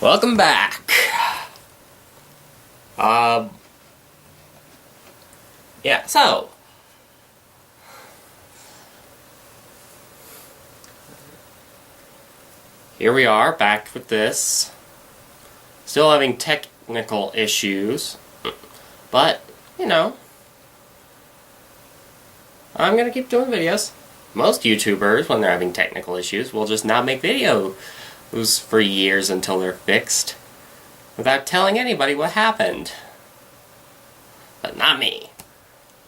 Welcome back. Yeah, so here we are back with this. Still having technical issues, but you know, I'm gonna keep doing videos. Most YouTubers, when they're having technical issues, will just not make videos for years until they're fixed, without telling anybody what happened. But not me.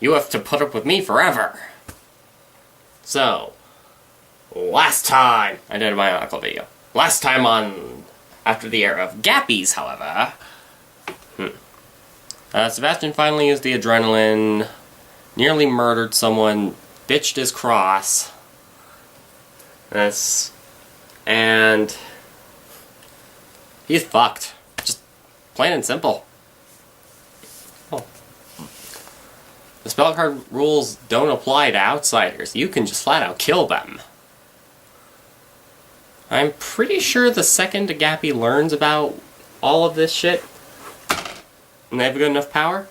You have to put up with me forever. So, last time I did my Uncle video. Last time on After the Era of Gappies, however, Sebastian finally used the adrenaline, nearly murdered someone, ditched his cross, and he's fucked. Just plain and simple. Oh. The spell card rules don't apply to outsiders. You can just flat out kill them. I'm pretty sure the second a gappy learns about all of this shit, and they have good enough power,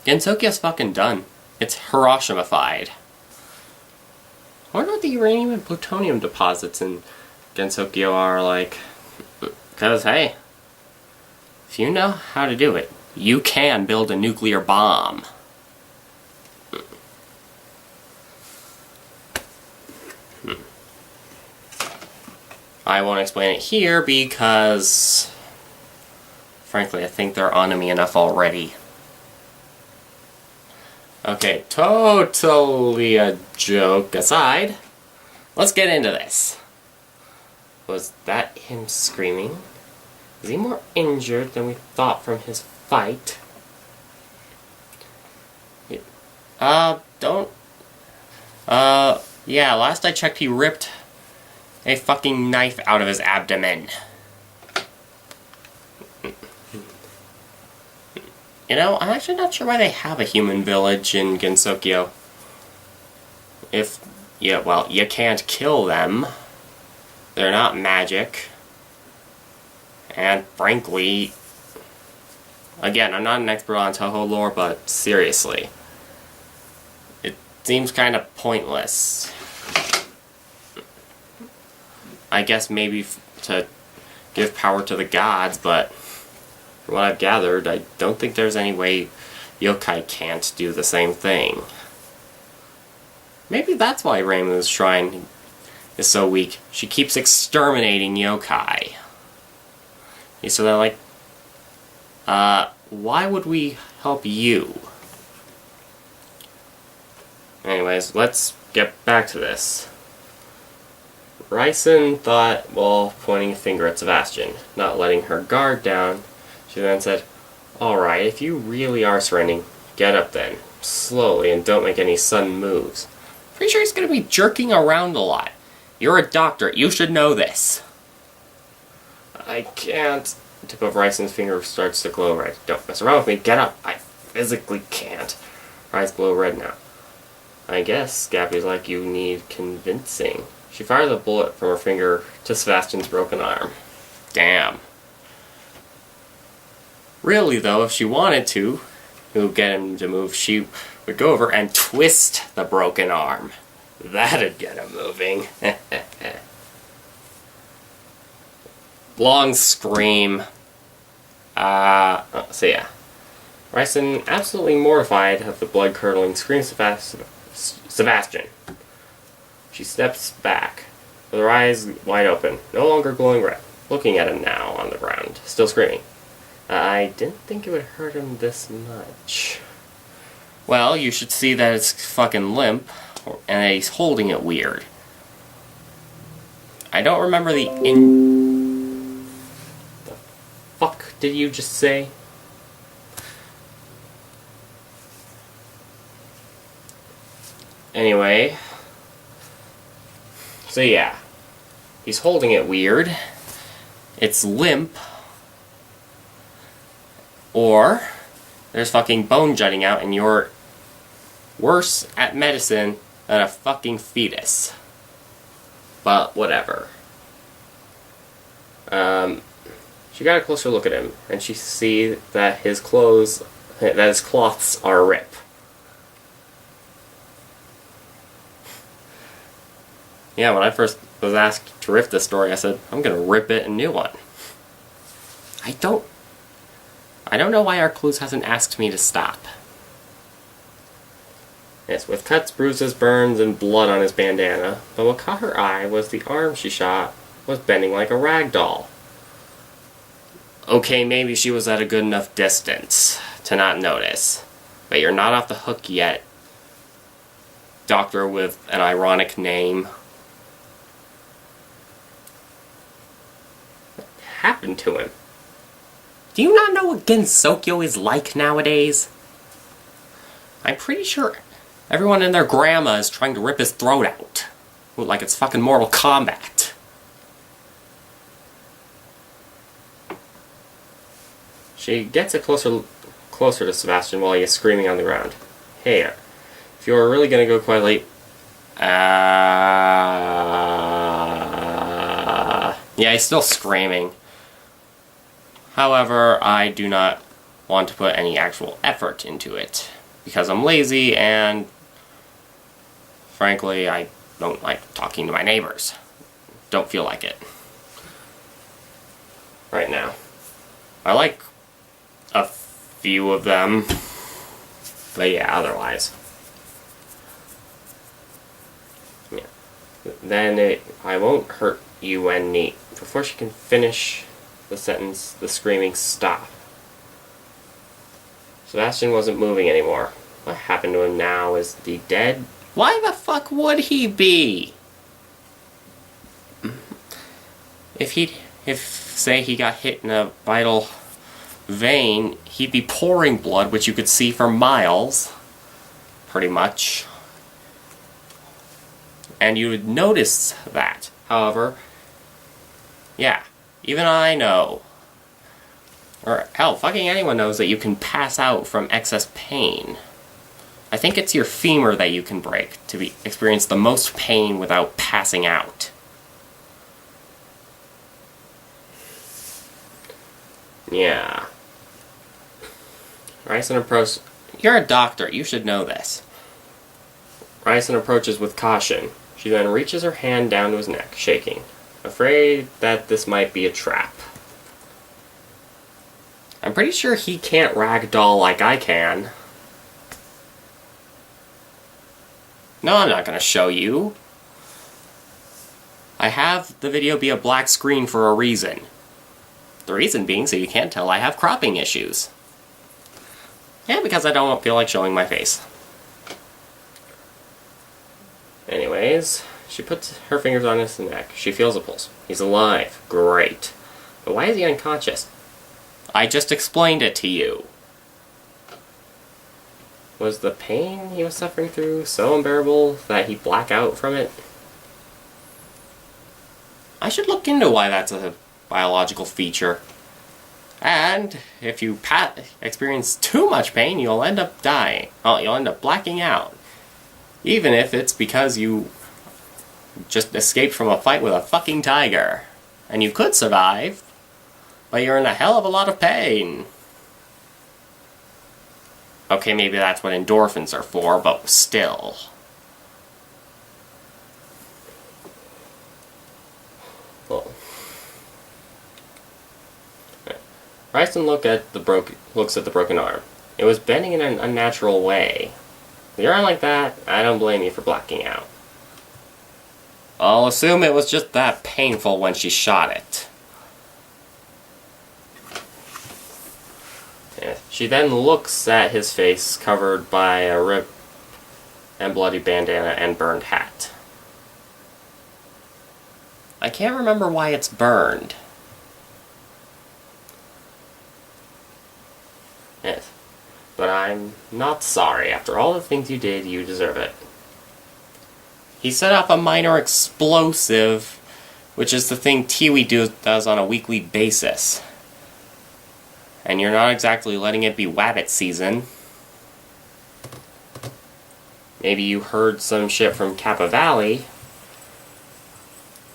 Gensokyo's fucking done. It's Hiroshima-fied. I wonder what the uranium and plutonium deposits in Gensokyo are like. Because, hey, if you know how to do it, you can build a nuclear bomb. I won't explain it here because, frankly, I think they're on me enough already. Okay, totally a joke aside, let's get into this. Was that him screaming? Is he more injured than we thought from his fight? Yeah, last I checked he ripped a fucking knife out of his abdomen. You know, I'm actually not sure why they have a human village in Gensokyo. Well, you can't kill them. They're not magic. And frankly, again, I'm not an expert on Toho lore, but seriously, it seems kind of pointless. I guess maybe to give power to the gods, but from what I've gathered, I don't think there's any way yokai can't do the same thing. Maybe that's why Reimu's shrine is so weak. She keeps exterminating yokai. So they're like, why would we help you? Anyways, let's get back to this. Ryson thought, while pointing a finger at Sebastian, not letting her guard down, she then said, "Alright, if you really are surrendering, get up then, slowly, and don't make any sudden moves. Pretty sure he's gonna be jerking around a lot. You're a doctor, you should know this." "I can't." The tip of Ryson's finger starts to glow red. "Don't mess around with me, get up." "I physically can't." Her eyes glow red now. "I guess Gabby's like you need convincing." She fires a bullet from her finger to Sebastian's broken arm. Damn. Really though, if she wanted to get him to move, she would go over and twist the broken arm. That'd get him moving. Long scream. So yeah. Ryson, absolutely mortified of the blood-curdling scream of Sebastian. She steps back, with her eyes wide open, no longer glowing red, looking at him now on the ground, still screaming. "I didn't think it would hurt him this much." "Well, you should see that it's fucking limp, and that he's holding it weird." I don't remember the fuck did you just say? Anyway, so yeah, he's holding it weird, it's limp, or there's fucking bone jutting out and you're worse at medicine than a fucking fetus. But whatever. She got a closer look at him, and she see that his cloths are ripped. Yeah, when I first was asked to riff this story, I said, I'm gonna rip it a new one. I don't know why our clues hasn't asked me to stop. Yes, with cuts, bruises, burns, and blood on his bandana, but what caught her eye was the arm she shot was bending like a rag doll. Okay, maybe she was at a good enough distance to not notice, but you're not off the hook yet. Doctor with an ironic name. What happened to him? Do you not know what Gensokyo is like nowadays? I'm pretty sure everyone and their grandma is trying to rip his throat out. Like it's fucking Mortal Kombat. She gets closer to Sebastian while he is screaming on the ground. Hey, if you're really gonna go quite late... Yeah, he's still screaming. However, I do not want to put any actual effort into it, because I'm lazy and, frankly, I don't like talking to my neighbors. Don't feel like it. Right now. I like a few of them, but yeah, otherwise. Yeah. Then I won't hurt you any. Before she can finish the sentence, the screaming stopped. Sebastian wasn't moving anymore. What happened to him now? Is he dead? Why the fuck would he be? If say he got hit in a vital vein, he'd be pouring blood, which you could see for miles. Pretty much. And you would notice that. However, yeah, even I know, or hell, fucking anyone knows that you can pass out from excess pain. I think it's your femur that you can break to experience the most pain without passing out. Yeah. Ryson approaches... You're a doctor, you should know this. Ryson approaches with caution. She then reaches her hand down to his neck, shaking, afraid that this might be a trap. I'm pretty sure he can't ragdoll like I can. No, I'm not going to show you. I have the video be a black screen for a reason. The reason being so you can't tell I have cropping issues. Yeah, because I don't feel like showing my face. Anyways, she puts her fingers on his neck. She feels a pulse. He's alive. Great. But why is he unconscious? I just explained it to you. Was the pain he was suffering through so unbearable that he blacked out from it? I should look into why that's a biological feature. And if you experience too much pain, you'll end up dying. Oh, you'll end up blacking out. Even if it's because you just escaped from a fight with a fucking tiger. And you could survive, but you're in a hell of a lot of pain. Okay, maybe that's what endorphins are for, but still. Well. Ryson looks at the broken arm. It was bending in an unnatural way. With your arm like that, I don't blame you for blacking out. I'll assume it was just that painful when she shot it. Yeah. She then looks at his face covered by a rip and bloody bandana and burned hat. I can't remember why it's burned. Yes. But I'm not sorry. After all the things you did, you deserve it. He set off a minor explosive, which is the thing Tiwi does on a weekly basis. And you're not exactly letting it be Wabbit season. Maybe you heard some shit from Kappa Valley,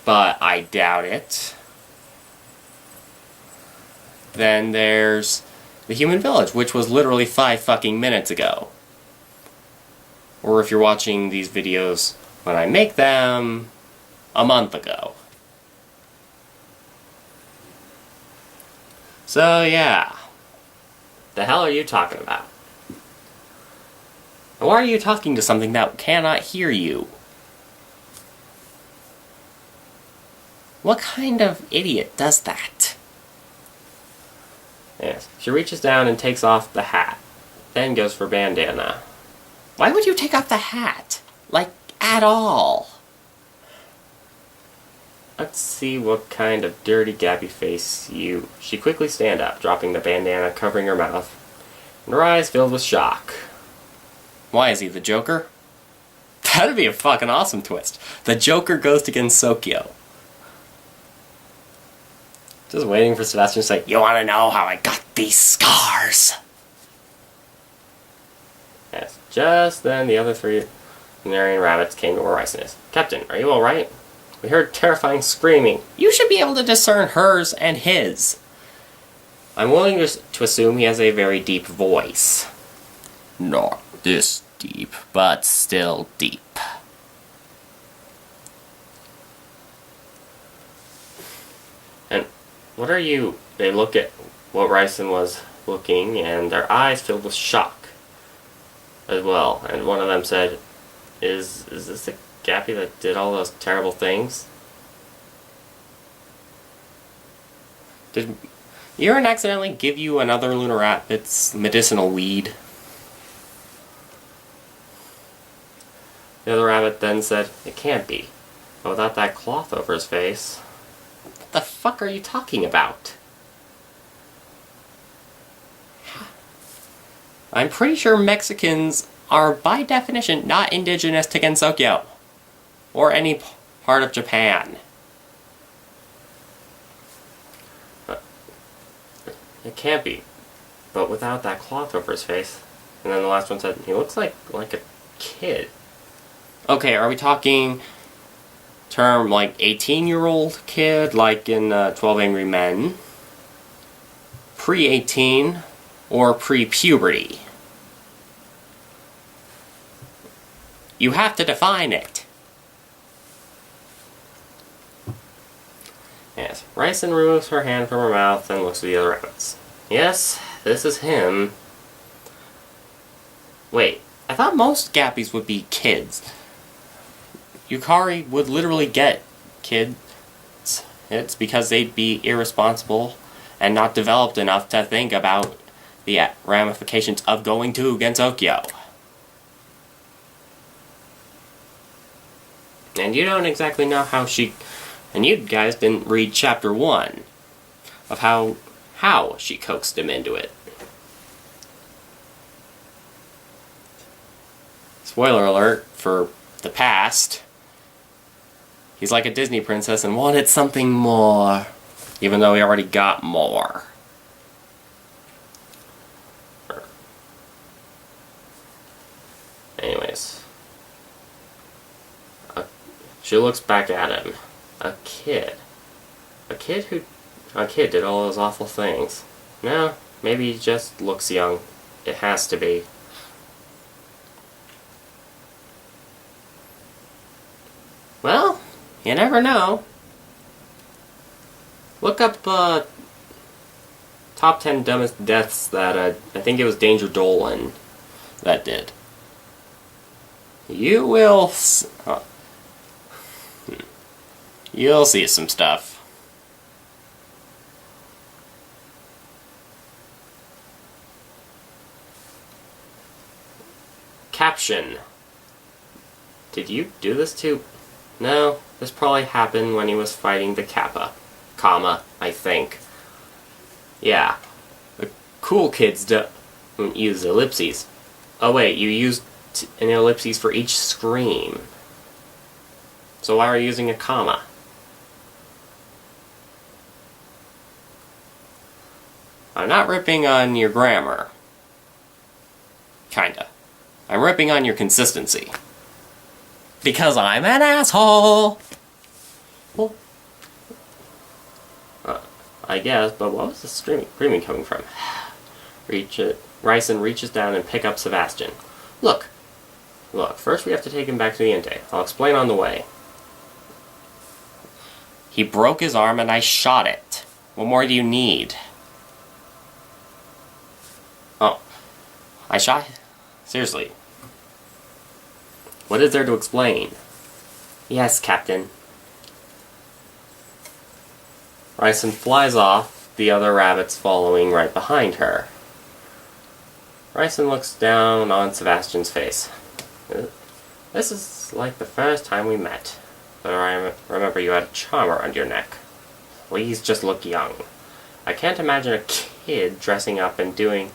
but I doubt it. then there's the human village, which was literally 5 fucking minutes ago. Or if you're watching these videos when I make them, a month ago. So yeah. The hell are you talking about? And why are you talking to something that cannot hear you? What kind of idiot does that? Yes. She reaches down and takes off the hat. Then goes for bandana. Why would you take off the hat? Like, at all? Let's see what kind of dirty gappy face you... She quickly stand up, dropping the bandana, covering her mouth, and her eyes filled with shock. Why is he the Joker? That'd be a fucking awesome twist. The Joker goes to Gensokyo. Just waiting for Sebastian to say, "You wanna know how I got these scars?" Yes. Just then the other 3 Venerian rabbits came to where Ryson is. "Captain, are you alright? We heard terrifying screaming. You should be able to discern hers and his. I'm willing to assume he has a very deep voice." Not this deep, but still deep. And what are you... They look at what Ryson was looking, and their eyes filled with shock as well. And one of them said, Is this the Gappy that did all those terrible things? Did Urine accidentally give you another Lunar Rabbit's medicinal weed? The other rabbit then said, "It can't be. But without that cloth over his face." What the fuck are you talking about? I'm pretty sure Mexicans are, by definition, not indigenous to Gensokyo. Or any part of Japan. It can't be. But without that cloth over his face. And then the last one said, "He looks like a kid." Okay, are we talking term like 18-year-old kid, like in 12 Angry Men? Pre-18 or pre-puberty? You have to define it. Yes, Ryson removes her hand from her mouth and looks at the other rabbits. Yes, this is him. Wait, I thought most Gappies would be kids. Yukari would literally get kids. It's because they'd be irresponsible and not developed enough to think about the ramifications of going to Gensokyo. And you don't exactly know how she... And you guys didn't read chapter 1 of how she coaxed him into it. Spoiler alert for the past. He's like a Disney princess and wanted something more, even though he already got more. Anyways. She looks back at him. A kid. A kid did all those awful things. No, maybe he just looks young. It has to be. Well, you never know. Look up top 10 dumbest deaths that I think it was Danger Dolan that did. You will you'll see some stuff. Caption. Did you do this to... No, this probably happened when he was fighting the Kappa. Comma, I think. Yeah. The cool kids don't use ellipses. Oh wait, you used an ellipses for each scream. So why are you using a comma? I'm not ripping on your grammar. Kinda. I'm ripping on your consistency. Because I'm an asshole! Well, I guess, but what was the screaming coming from? Ryson reaches down and picks up Sebastian. Look, first we have to take him back to the Inte. I'll explain on the way. He broke his arm and I shot it. What more do you need? Oh, I shot? Seriously. What is there to explain? Yes, Captain. Ryson flies off, the other rabbits following right behind her. Ryson looks down on Sebastian's face. This is like the first time we met, but I remember you had a charm around your neck. Please just look young. I can't imagine a kid dressing up and doing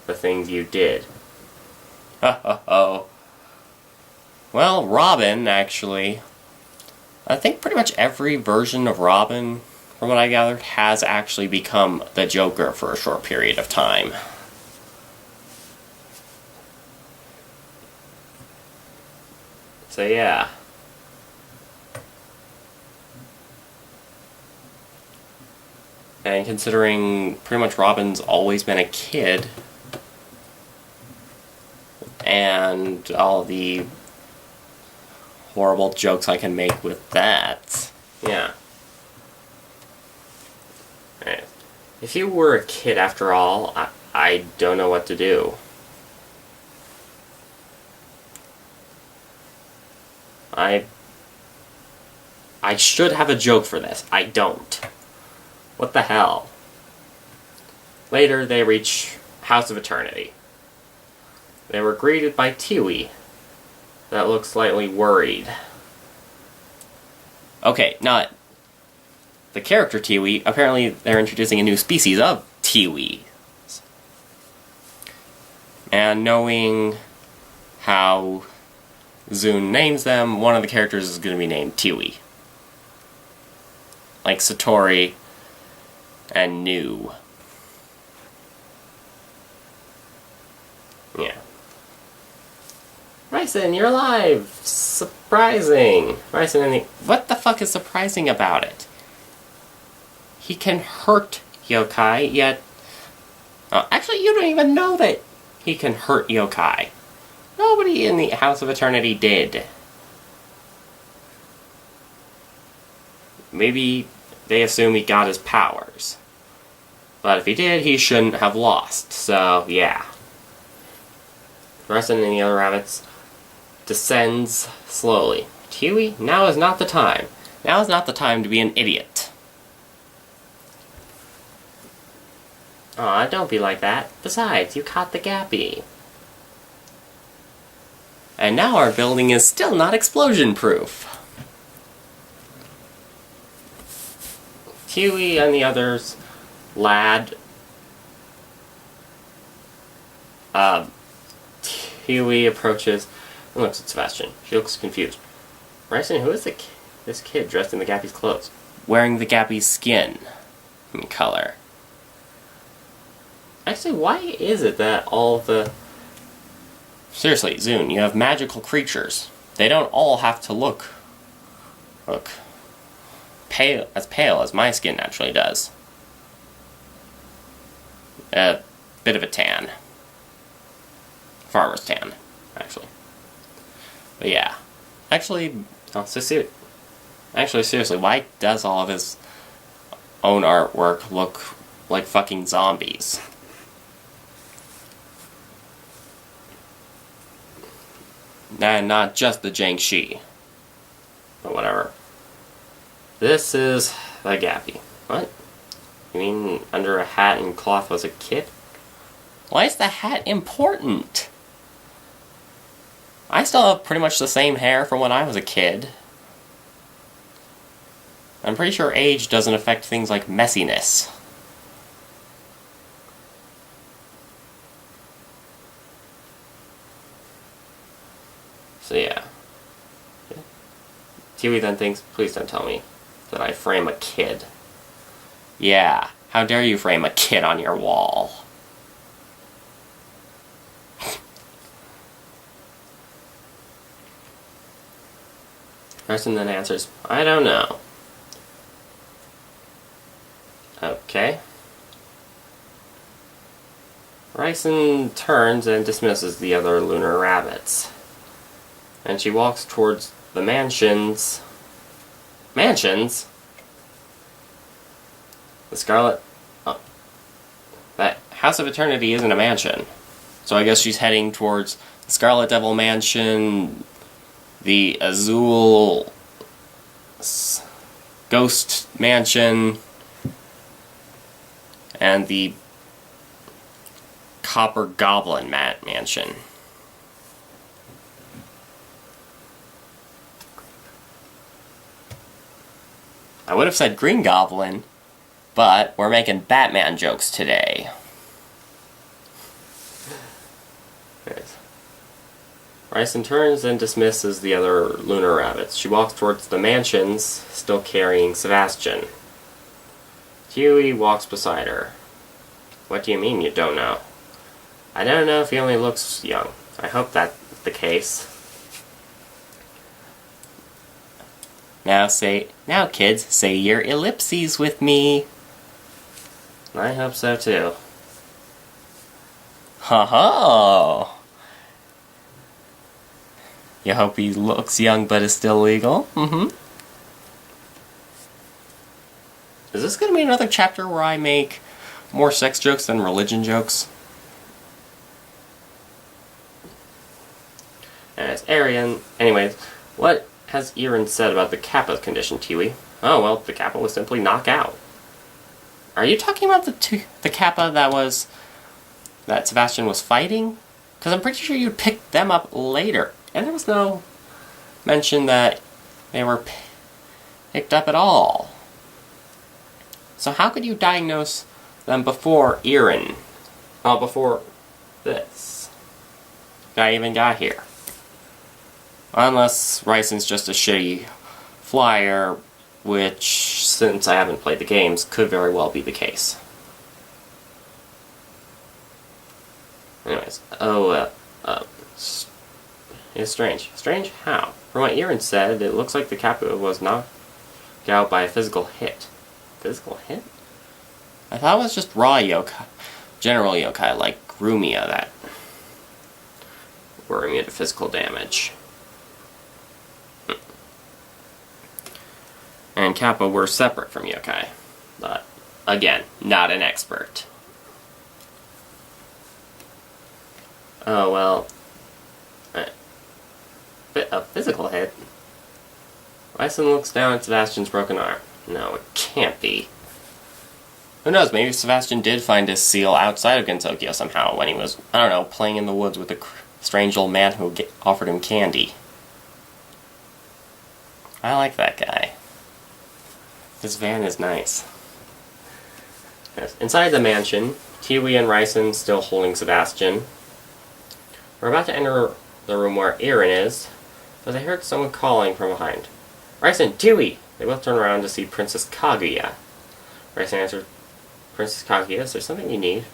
the things you did. Oh. Well, Robin, actually. I think pretty much every version of Robin, from what I gathered, has actually become the Joker for a short period of time. So yeah. And considering pretty much Robin's always been a kid, and all the horrible jokes I can make with that, yeah. Right. If you were a kid after all, I don't know what to do. I should have a joke for this. I don't. What the hell? Later, they reach House of Eternity. They were greeted by Tiwi, that looks slightly worried. Okay, not the character Tiwi. Apparently, they're introducing a new species of Tiwi. And knowing how Zune names them, one of the characters is going to be named Tiwi. Like Satori and Nu. Yeah. Ryson, you're alive! Surprising! Ryson and the... What the fuck is surprising about it? He can hurt yokai, yet... actually, you don't even know that he can hurt yokai. Nobody in the House of Eternity did. Maybe they assume he got his powers. But if he did, he shouldn't have lost, so yeah. Ryson and the other rabbits descends slowly. Tiwi, now is not the time. Now is not the time to be an idiot. Aw, don't be like that. Besides, you caught the gappy. And now our building is still not explosion-proof. Tiwi and the others, lad. Tiwi approaches and looks at Sebastian. She looks confused. Ryson, who is this kid dressed in the gappy's clothes? Wearing the gappy's skin and color. Actually, why is it that all the... Seriously, Zune, you have magical creatures. They don't all have to look pale as my skin naturally does. A bit of a tan. Farmer's tan, actually. But yeah. Actually, seriously, why does all of his own artwork look like fucking zombies? And not just the Jiangxi. But whatever. This is the gappy. What? You mean under a hat and cloth was a kid? Why is the hat important? I still have pretty much the same hair from when I was a kid. I'm pretty sure age doesn't affect things like messiness. So yeah. Tiwi then thinks, please don't tell me that I frame a kid. Yeah, how dare you frame a kid on your wall? Carson then answers, I don't know. Okay. Ryson turns and dismisses the other lunar rabbits. And she walks towards the mansions. Mansions? The Scarlet... Oh. That House of Eternity isn't a mansion. So I guess she's heading towards the Scarlet Devil Mansion, the Azul Ghost Mansion, and the Copper Goblin Mansion. I would have said Green Goblin, but we're making Batman jokes today. Ryson turns and dismisses the other lunar rabbits. She walks towards the mansions, still carrying Sebastian. Huey walks beside her. What do you mean you don't know? I don't know if he only looks young. I hope that's the case. Now kids, say your ellipses with me. I hope so too. Ha ha! You hope he looks young but is still legal? Mm-hmm. Is this gonna be another chapter where I make more sex jokes than religion jokes? As Arian... Anyways, what has Erin said about the Kappa's condition, Tiwi? Oh, well, the Kappa was simply knocked out. Are you talking about the Kappa that Sebastian was fighting? Because I'm pretty sure you picked them up later. And there was no mention that they were picked up at all. So how could you diagnose them before Erin? Oh, before this guy even got here. Unless Ryson's just a shitty flyer, which, since I haven't played the games, could very well be the case. Anyways, it's strange. Strange how? From what Erin said, it looks like the Kappa was knocked out by a physical hit. Physical hit? I thought it was just raw yokai. General yokai, like Rumia, that were immune to physical damage. And Kappa were separate from yokai. But, again, not an expert. Oh, well... A physical hit? Ryson looks down at Sebastian's broken arm. No, it can't be. Who knows, maybe Sebastian did find his seal outside of Gensokyo somehow when he was, I don't know, playing in the woods with a strange old man who offered him candy. I like that guy. His van is nice. Yes. Inside the mansion, Tiwi and Ryson still holding Sebastian. We're about to enter the room where Erin is, but they heard someone calling from behind. Ryson, Tiwi! They both turn around to see Princess Kaguya. Ryson answered, Princess Kaguya, is there something you need?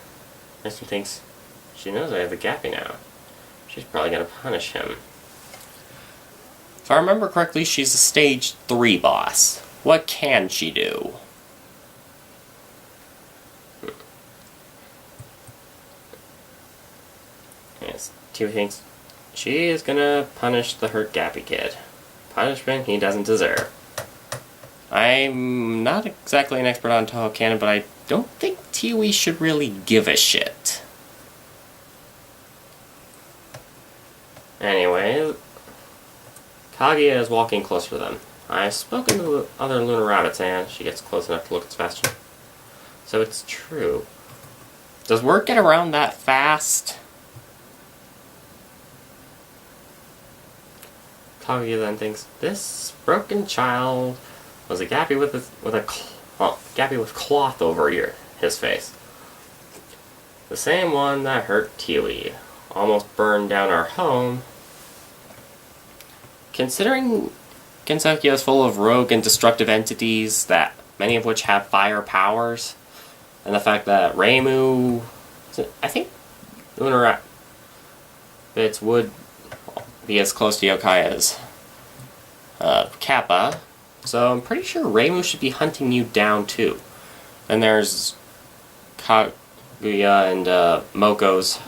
Ryson thinks, she knows I have the gappy now. She's probably going to punish him. If I remember correctly, she's a stage 3 boss. What can she do? Yes, Tiwi thinks she is gonna punish the hurt gappy kid. Punishment he doesn't deserve. I'm not exactly an expert on Toho canon, but I don't think Tiwi should really give a shit. Anyway, Kaguya is walking closer to them. I've spoken to the other lunar rabbits, and she gets close enough to look at Sebastian. So it's true. Does word get around that fast? Kaguya then thinks, this broken child was a gappy with cloth over his face. The same one that hurt Tiwi. Almost burned down our home. Considering Gensokyo is full of rogue and destructive entities, that many of which have fire powers, and the fact that Reimu, I think lunar rabbits would be as close to yokai as Kappa, so I'm pretty sure Reimu should be hunting you down too. Then there's Kaguya and Moko's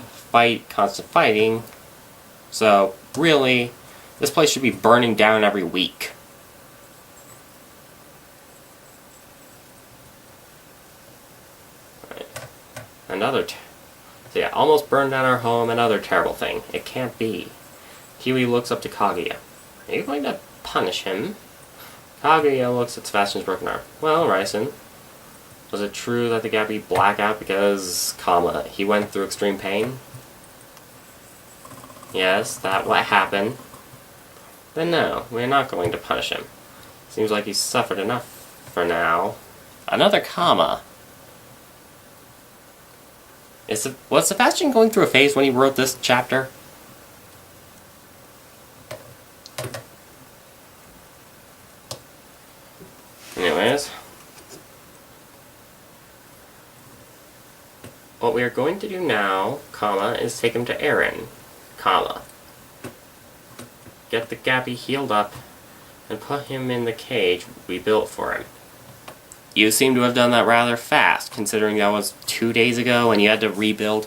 constant fighting. So, really, this place should be burning down every week. Right. So yeah, almost burned down our home, another terrible thing. It can't be. Kiwi looks up to Kaguya. Are you going to punish him? Kaguya looks at Sebastian's broken arm. Well, Raisen, was it true that the gappy blacked out because, he went through extreme pain? Yes, that what happened. Then no, we're not going to punish him. Seems like he's suffered enough for now. Another comma. Was Sebastian going through a phase when he wrote this chapter? Anyways. What we are going to do now, is take him to Aaron, get the gappy healed up, and put him in the cage we built for him. You seem to have done that rather fast, considering that was 2 days ago and you had to rebuild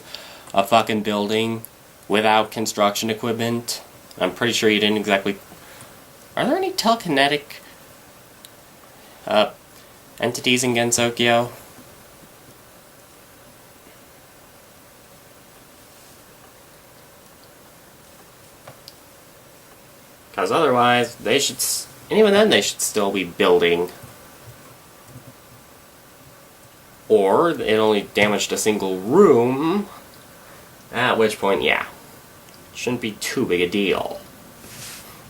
a fucking building without construction equipment. I'm pretty sure you didn't exactly... Are there any telekinetic entities in Gensokyo? Because otherwise, they should... And even then, they should still be building. Or it only damaged a single room. At which point, yeah. Shouldn't be too big a deal.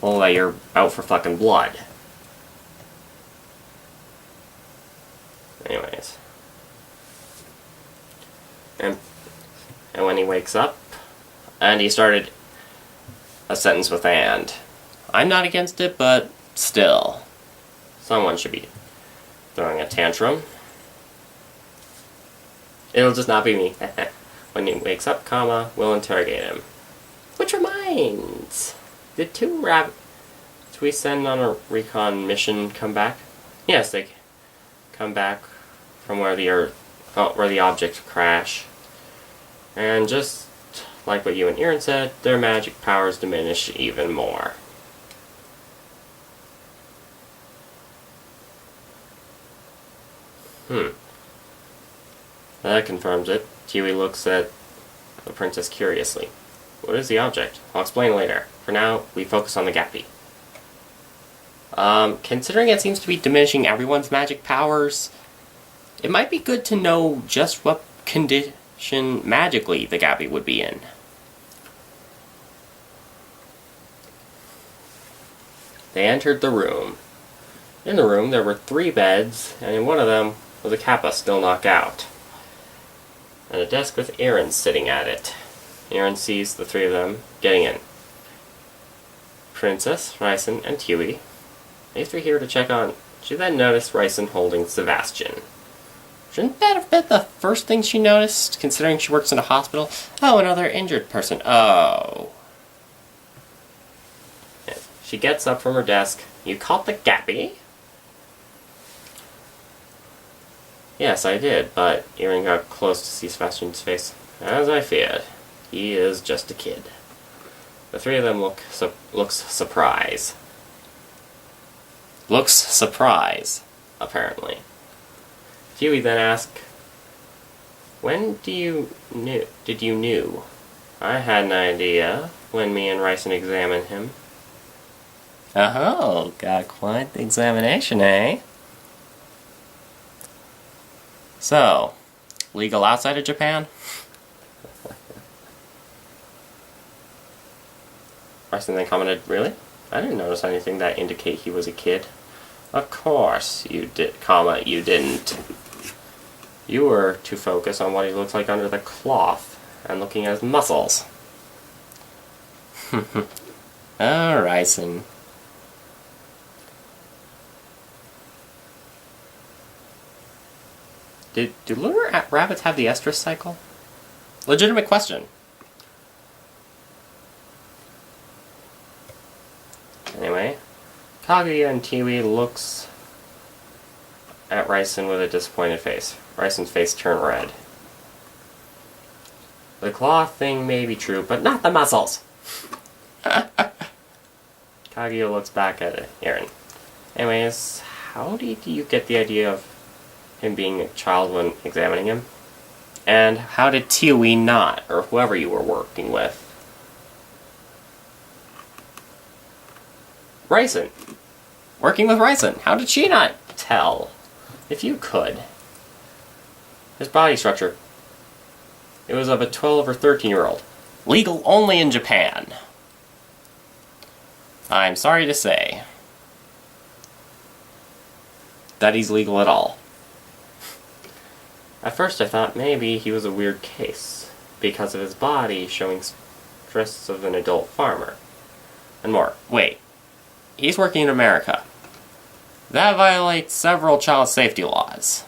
Well, that you're out for fucking blood. Anyways. And when he wakes up, and he started a sentence with "and." I'm not against it, but still. Someone should be throwing a tantrum. It'll just not be me. When he wakes up, we'll interrogate him. Which reminds, did 2 rabbits we send on a recon mission come back? Yes, they come back from where the object crashed. And just like what you and Aaron said, their magic powers diminish even more. That confirms it. Kiwi looks at the princess curiously. What is the object? I'll explain later. For now, we focus on the gappy. Considering it seems to be diminishing everyone's magic powers, it might be good to know just what condition magically the gappy would be in. They entered the room. In the room, there were 3 beds, and in one of them was a kappa still knocked out. And a desk with Aaron sitting at it. Aaron sees the 3 of them getting in. Princess, Raisen, and Kiwi. These 3 here to check on. She then noticed Raisen holding Sebastian. Shouldn't that have been the first thing she noticed, considering she works in a hospital? Oh, another injured person. Oh. She gets up from her desk. You caught the gappy? Yes, I did, but Aaron got close to see Sebastian's face. As I feared. He is just a kid. The 3 of them looks surprised. Looks surprised, apparently. Kiwi then asked, when did you knew? I had an idea when me and Raisen examined him. Oh, got quite the examination, eh? So, legal outside of Japan? Raisen then commented, really? I didn't notice anything that indicate he was a kid. Of course you didn't. You were to focus on what he looks like under the cloth and looking at his muscles. Oh, Raisen. Do lunar rabbits have the estrus cycle? Legitimate question. Anyway, Kaguya and Kiwi looks at Raisen with a disappointed face. Ryson's face turned red. The claw thing may be true, but not the muscles! Kaguya looks back at Eren. Anyways, how did you get the idea of him being a child when examining him? And how did Tiwi not, or whoever you were working with? Ryson. Working with Ryson. How did she not tell? If you could. His body structure. It was of a 12 or 13-year-old. Legal only in Japan. I'm sorry to say that he's legal at all. At first I thought maybe he was a weird case, because of his body showing traces of an adult farmer. And more. Wait. He's working in America. That violates several child safety laws.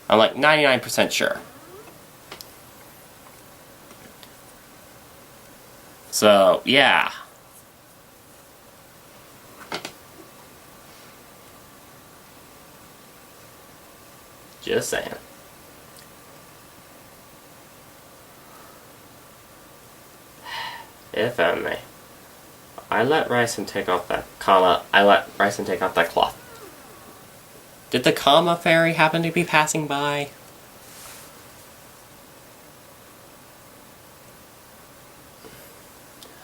I'm like 99% sure. So, yeah. Just saying. If only. I let Ryson take off that cloth. Did the comma fairy happen to be passing by?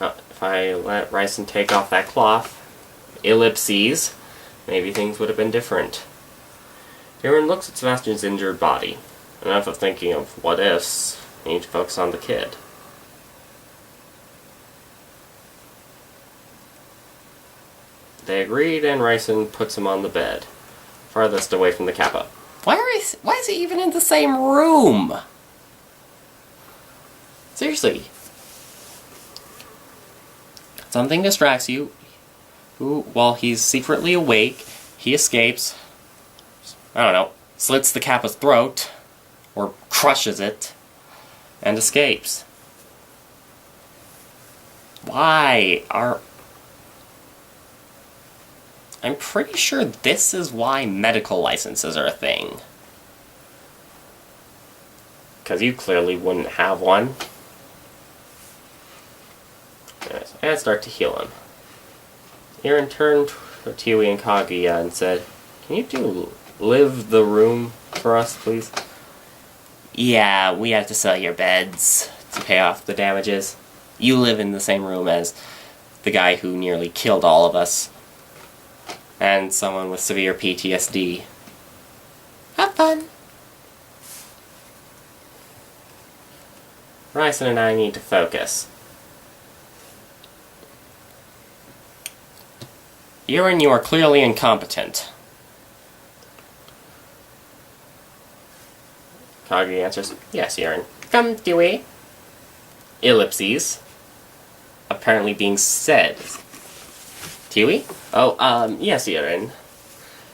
If I let Ryson take off that cloth, ellipses, maybe things would have been different. Eren looks at Sebastian's injured body. Enough of thinking of what ifs. I need to focus on the kid. They agreed, and Ryson puts him on the bed, farthest away from the Kappa. Why is he even in the same room? Seriously. Something distracts you. While he's secretly awake, he escapes. I don't know, slits the Kappa's throat, or crushes it, and escapes. Why are... I'm pretty sure this is why medical licenses are a thing. Because you clearly wouldn't have one. Anyways, and start to heal him. Eren turned to Tiwi and Kaguya and said, "Can you live the room for us, please?" Yeah, we have to sell your beds to pay off the damages. You live in the same room as the guy who nearly killed all of us. And someone with severe PTSD. Have fun! Ryson and I need to focus. Eren, you are clearly incompetent. Kaguya answers, "Yes, Eren." Come, Dewey. Ellipses. Apparently being said. Tiwi? Oh, yes, Eren.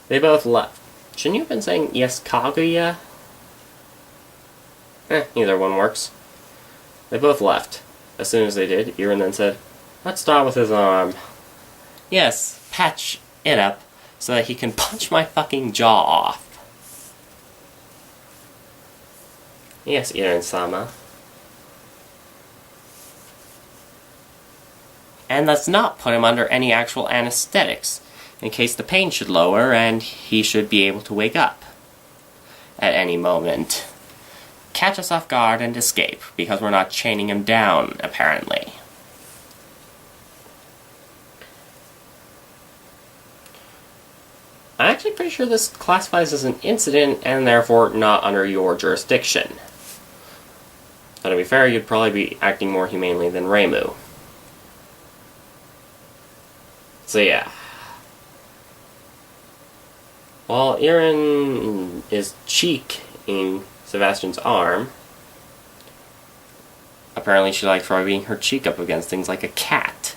They both left. Shouldn't you have been saying, "Yes, Kaguya"? Either one works. They both left. As soon as they did, Eren then said, "Let's start with his arm." Yes, patch it up so that he can punch my fucking jaw off. Yes, Eren-sama. And let's not put him under any actual anesthetics, in case the pain should lower and he should be able to wake up at any moment. Catch us off guard and escape, because we're not chaining him down, apparently. I'm actually pretty sure this classifies as an incident and therefore not under your jurisdiction. But to be fair, you'd probably be acting more humanely than Reimu. So yeah. While Eren is cheeking Sebastian's arm, apparently she likes rubbing her cheek up against things like a cat.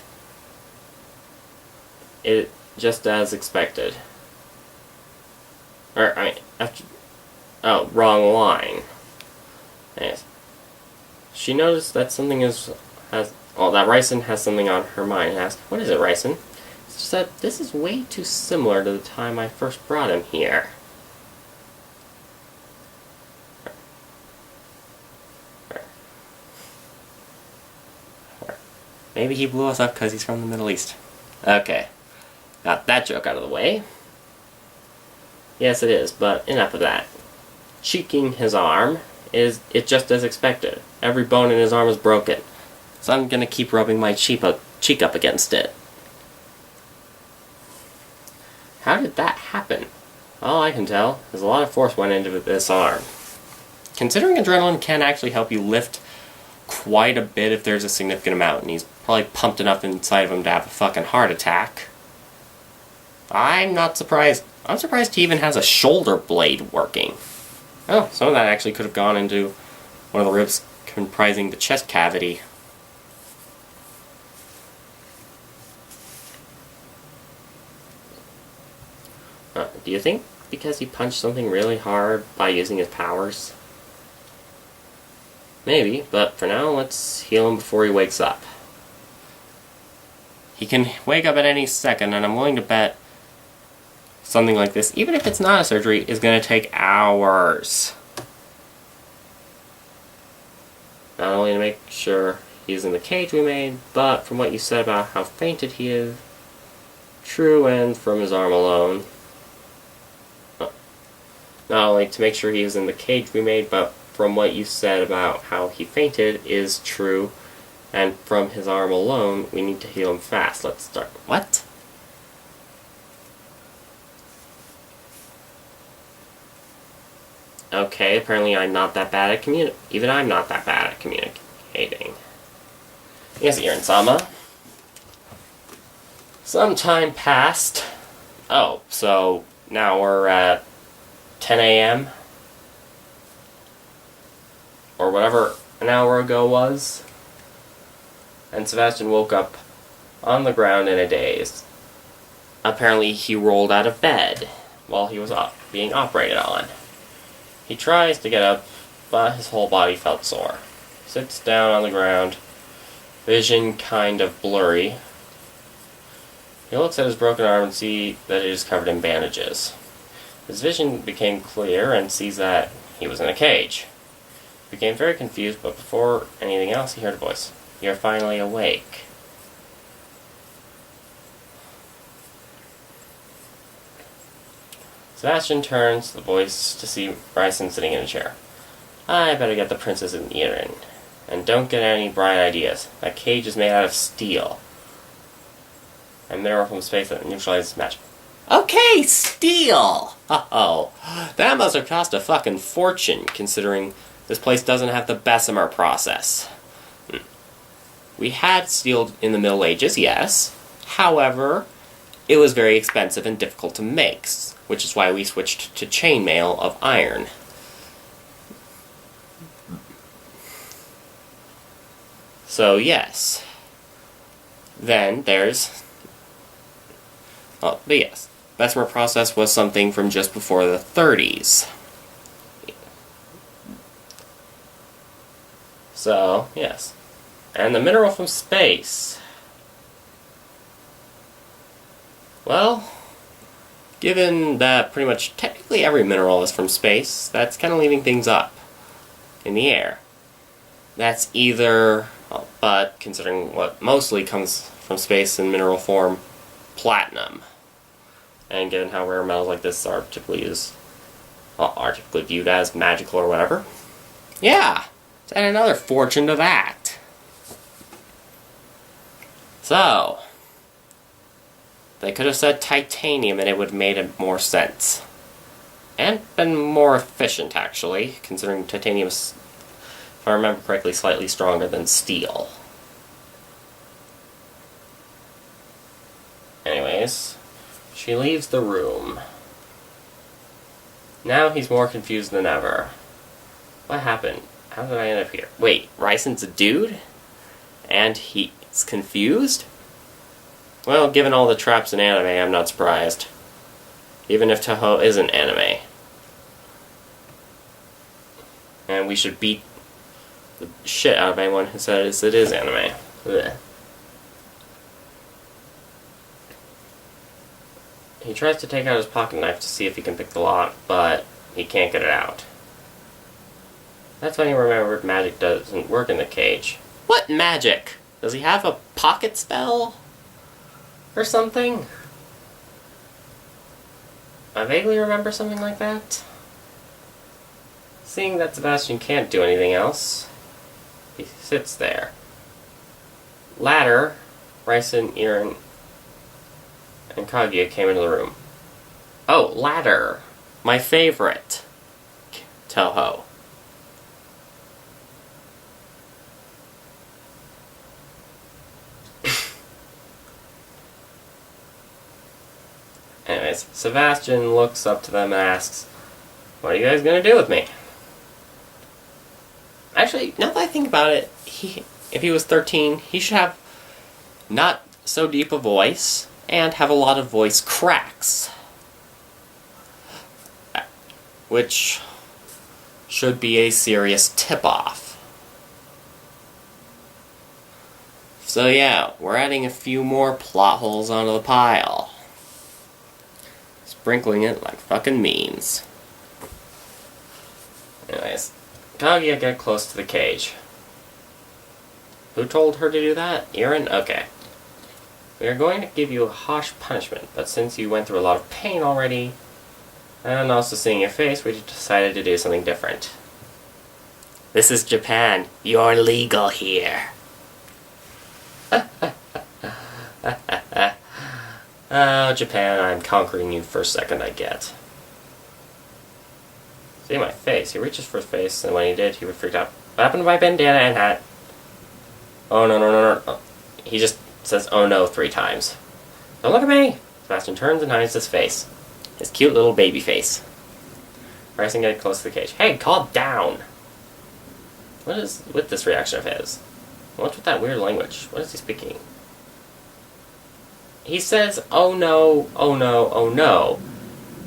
It just as expected. Oh, wrong line. Anyways. She noticed that that Ryson has something on her mind and asked, "What is it, Ryson?" She said, "This is way too similar to the time I first brought him here." Maybe he blew us up because he's from the Middle East. Okay. Got that joke out of the way. Yes, it is, but enough of that. Cheeking his arm is just as expected. Every bone in his arm is broken. So I'm gonna keep rubbing my cheek up against it. How did that happen? All I can tell is a lot of force went into this arm. Considering adrenaline can actually help you lift quite a bit if there's a significant amount, and he's probably pumped enough inside of him to have a fucking heart attack. I'm not surprised. I'm surprised he even has a shoulder blade working. Oh, some of that actually could have gone into one of the ribs comprising the chest cavity. Do you think because he punched something really hard by using his powers? Maybe, but for now, let's heal him before he wakes up. He can wake up at any second, and I'm willing to bet something like this, even if it's not a surgery, is going to take hours. Not only to make sure he's in the cage we made, but from what you said about how fainted he is, true, and from his arm alone. Not only to make sure he is in the cage we made, but from what you said about how he fainted is true, and from his arm alone, we need to heal him fast. Let's start. What? Okay, apparently I'm not that bad at even I'm not that bad at communicating. Yes, Irin-sama. Some time passed. Oh, so now we're at 10 a.m. or whatever an hour ago was. And Sebastian woke up on the ground in a daze. Apparently he rolled out of bed while he was being operated on. He tries to get up, but his whole body felt sore. He sits down on the ground, vision kind of blurry. He looks at his broken arm and sees that it is covered in bandages. His vision became clear and sees that he was in a cage. He became very confused, but before anything else, he heard a voice. "You're finally awake." Sebastian turns to the voice to see Bryson sitting in a chair. "I better get the princess in Irin. And don't get any bright ideas. That cage is made out of steel. And mineral from space that neutralizes magic." Okay, steel! Uh-oh. That must have cost a fucking fortune, considering this place doesn't have the Bessemer process. We had steel in the Middle Ages, yes. However, it was very expensive and difficult to make, which is why we switched to chainmail of iron. So, yes. Then there's... Oh, but yes. Bessemer process was something from just before the 30s. So, yes. And the mineral from space. Well, given that pretty much technically every mineral is from space, that's kind of leaving things up in the air. That's either, well, but considering what mostly comes from space in mineral form, platinum. And given how rare metals like this are typically viewed as magical or whatever, yeah, let's add another fortune to that. So, they could have said titanium and it would have made more sense. And been more efficient, actually, considering titanium is, if I remember correctly, slightly stronger than steel. Anyways, she leaves the room. Now he's more confused than ever. What happened? How did I end up here? Wait, Ryson's a dude? And he's confused? Well, given all the traps in anime, I'm not surprised. Even if Toho isn't anime. And we should beat the shit out of anyone who says it is anime. Ugh. He tries to take out his pocket knife to see if he can pick the lock, but he can't get it out. That's when he remembered magic doesn't work in the cage. What magic? Does he have a pocket spell? Or something? I vaguely remember something like that. Seeing that Sebastian can't do anything else, he sits there. Ladder, Ryson, Irin, and Kaguya came into the room. Oh, Ladder! My favorite. Toho. Anyways, Sebastian looks up to them and asks, "What are you guys gonna do with me?" Actually, now that I think about it, if he was 13, he should have not so deep a voice and have a lot of voice cracks. Which should be a serious tip-off. So yeah, we're adding a few more plot holes onto the pile. Sprinkling it like fucking means. Anyways, Kaguya get close to the cage. Who told her to do that? Irin? Okay. We are going to give you a harsh punishment, but since you went through a lot of pain already, and also seeing your face, we decided to do something different. This is Japan. You're legal here. Oh, Japan, I'm conquering you first second I get. See my face. He reaches for his face, and when he did, he would freak out. What happened to my bandana and hat? Oh, no, no, no, no. He just says, oh no, 3 times. Don't look at me! Sebastian turns and hides his face. His cute little baby face. Ryson gets close to the cage. Hey, calm down! What is with this reaction of his? What's with that weird language? What is he speaking? He says, oh no, oh no, oh no.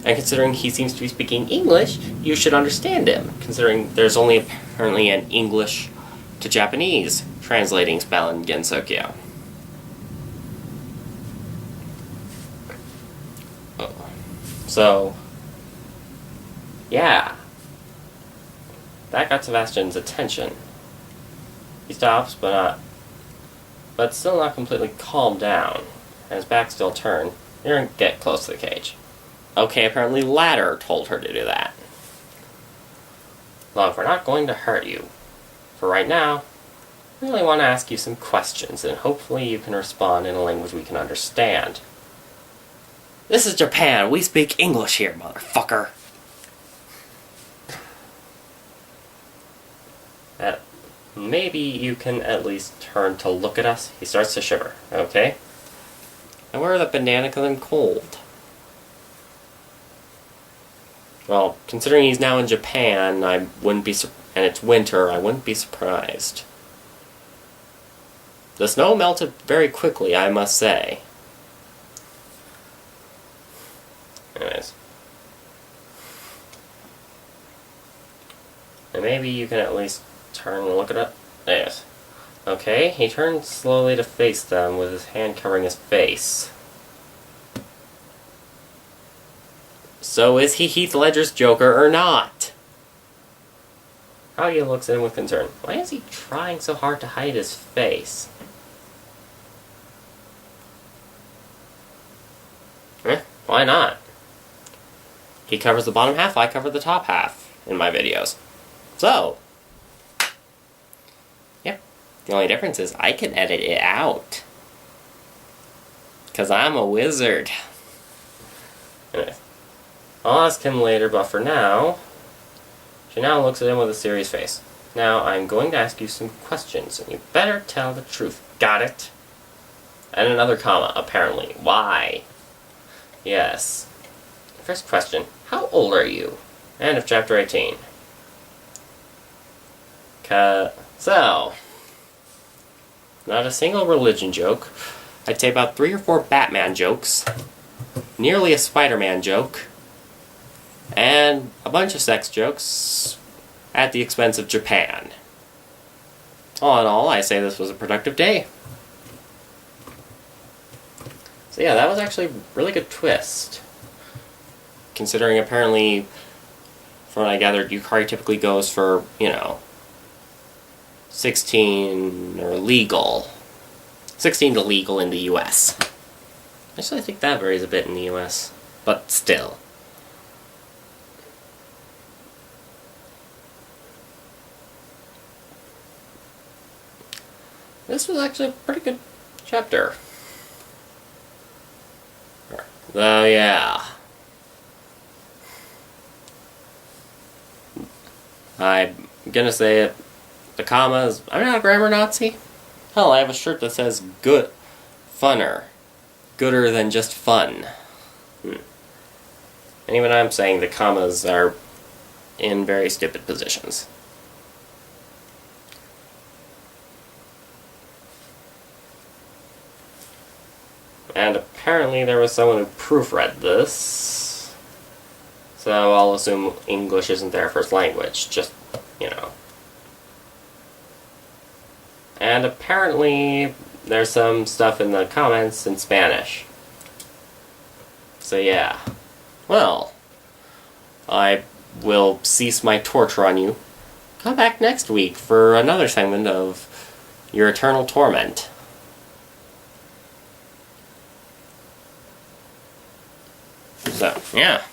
And considering he seems to be speaking English, you should understand him, considering there's only apparently an English to Japanese translating spell in Gensokyo. Oh. So, yeah. That got Sebastian's attention. He stops, but still not completely calmed down, and his back still turned. You're gonna get close to the cage. Okay, apparently Ladder told her to do that. Look, we're not going to hurt you. For right now, I really want to ask you some questions, and hopefully you can respond in a language we can understand. This is Japan. We speak English here, motherfucker. Maybe you can at least turn to look at us. He starts to shiver, okay? And where are the banana because I'm cold? Well, considering he's now in Japan, I wouldn't be and it's winter, I wouldn't be surprised. The snow melted very quickly, I must say. Anyways. And maybe you can at least turn and look at it. Yes. Okay, he turns slowly to face them with his hand covering his face. So is he Heath Ledger's Joker or not? Kaguya looks at him with concern. Why is he trying so hard to hide his face? Why not? He covers the bottom half, I cover the top half in my videos. So, yeah. The only difference is I can edit it out. Because I'm a wizard. Anyway. I'll ask him later, but for now, she now looks at him with a serious face. Now, I'm going to ask you some questions, and you better tell the truth. Got it? And another comma, apparently. Why? Yes. First question, how old are you? End of chapter 18. So, not a single religion joke. I'd say about 3 or 4 Batman jokes. Nearly a Spider-Man joke. And a bunch of sex jokes at the expense of Japan. All in all, I say this was a productive day. So yeah, that was actually a really good twist. Considering apparently, from what I gathered, Yukari typically goes for, 16 or legal. 16 illegal in the US. Actually, I think that varies a bit in the US, but still. This was actually a pretty good chapter. Yeah. I'm gonna say it. The commas. I'm not a grammar Nazi. Hell, I have a shirt that says good. Funner. Gooder than just fun. And even I'm saying the commas are in very stupid positions. And apparently there was someone who proofread this. So I'll assume English isn't their first language, just, you know. And apparently there's some stuff in the comments in Spanish. So yeah. Well, I will cease my torture on you. Come back next week for another segment of Your Eternal Torment. So, yeah.